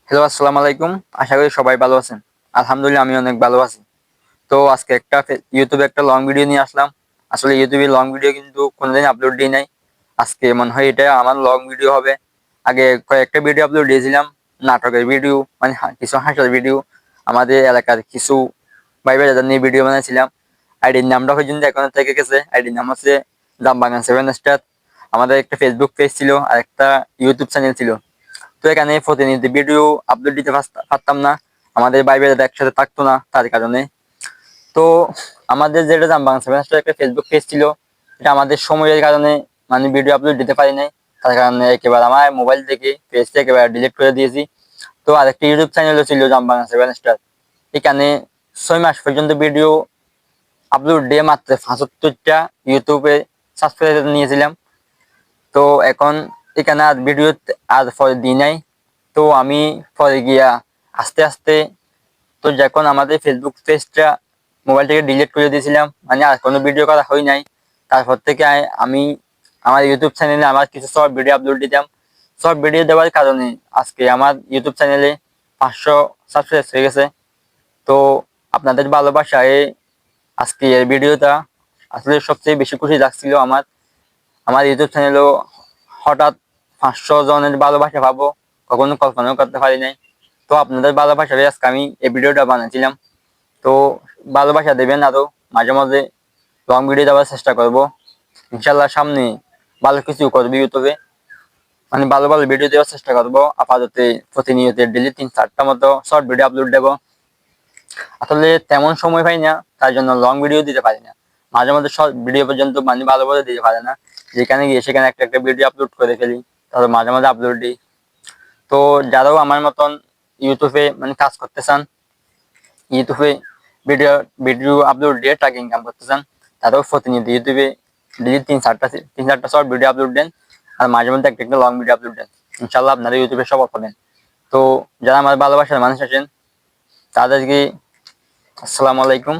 Hello, আসসালামু আলাইকুম। আশা করি সবাই ভালো আছেন। আলহামদুলিল্লাহ আমি অনেক ভালো আছি। তো আজকে ইউটিউবে একটা লং ভিডিও নিয়ে আসলাম। আসলে ইউটিউবে লং ভিডিও কিন্তু কোনোদিন আপলোড দিই নাই। আজকে মনে হয় এটা আমার লং ভিডিও হবে। আগে কয়েকটা ভিডিও আপলোড দিয়েছিলাম, নাটকের ভিডিও, মানে কিছু হাসার ভিডিও, আমাদের এলাকার কিছু ভাই যাদের নিয়ে ভিডিও বানাইছিলাম। আইডির নামটা পর্যন্ত এখনো থেকে গেছে। আইডির নাম হচ্ছে জামবাগান 7 স্টার। আমাদের একটা ফেসবুক পেজ ছিল আর একটা ইউটিউব চ্যানেল ছিল। তো এখানে প্রতিনিধি ভিডিও আপলোড দিতে পারতাম না, আমাদের ভাই বোনেরা একসাথে থাকতো না তার কারণে। তো আমাদের যেটা জামবাংলা একটা ফেসবুক পেজ ছিল, এটা আমাদের সময়ের কারণে মানে ভিডিও আপলোড দিতে পারি নাই। তার কারণে একেবারে আমার মোবাইল থেকে পেজটা একেবারে ডিলিট করে দিয়েছি। তো আরেকটা ইউটিউব চ্যানেলও ছিল জামবাংলা 7 স্টার। এখানে 6 মাস পর্যন্ত ভিডিও আপলোড দিয়ে মাত্র 75টা ইউটিউবে সাবস্ক্রাইব নিয়েছিলাম। তো এখন এখানে আর ভিডিও আর পরে দিই নাই। তো আমি পরে গিয়া আস্তে আস্তে, তো যখন আমাদের ফেসবুক পেজটা মোবাইল থেকে ডিলিট করে দিয়েছিলাম, মানে আর কোনো ভিডিও করা হয় নাই, তারপর থেকে আমি আমার ইউটিউব চ্যানেলে আমার কিছু শর্ট ভিডিও আপলোড দিতাম। শর্ট ভিডিও দেওয়ার কারণে আজকে আমার ইউটিউব চ্যানেলে 500 সাবস্ক্রাইব হয়ে গেছে। তো আপনাদের ভালোবাসায় আজকে এই ভিডিওটা আসলে সবচেয়ে বেশি খুশি লাগছিল আমার। আমার ইউটিউব চ্যানেলও হঠাৎ 500 জনের ভালোবাসা পাবো কখনো কল্পনাও করতে পারি নাই। তো আপনাদের ভালোবাসারে আজকে আমি এই ভিডিওটা বানাচ্ছিলাম। তো ভালোবাসা দেবেন, আরো মাঝে মাঝে লং ভিডিও দেওয়ার চেষ্টা করব ইনশাল্লাহ। সামনে ভালো কিছু করবো ইউটিউবে, মানে ভালো ভালো ভিডিও দেওয়ার চেষ্টা করবো। আপাতত প্রতিনিয়ত ডেলি 3-4টা মতো শর্ট ভিডিও আপলোড দেবো। আসলে তেমন সময় পাই না, তার জন্য লং ভিডিও দিতে পারি না। মাঝে মাঝে শর্ট ভিডিও পর্যন্ত মানে ভালোভাবে দিতে পারে না, যেখানে গিয়ে সেখানে একটা একটা ভিডিও আপলোড করে ফেলি, তারপর মাঝে মাঝে আপলোড দিই। তো যারাও আমার মতন ইউটিউবে মানে কাজ করতে চান, ইউটিউবে ভিডিও ভিডিও আপলোড দিয়ে টাকা ইনকাম করতে চান, তারাও প্রতিনিয়ত ইউটিউবে ডেলি 3-4টা শর্ট ভিডিও আপলোড দেন, আর মাঝে মধ্যে একটা একটা লং ভিডিও আপলোড দেন। ইনশাল্লাহ আপনারা ইউটিউবে সফল হবেন। তো যারা আমার ভালোবাসার মানুষ আছেন তাদেরকে আসসালামু আলাইকুম।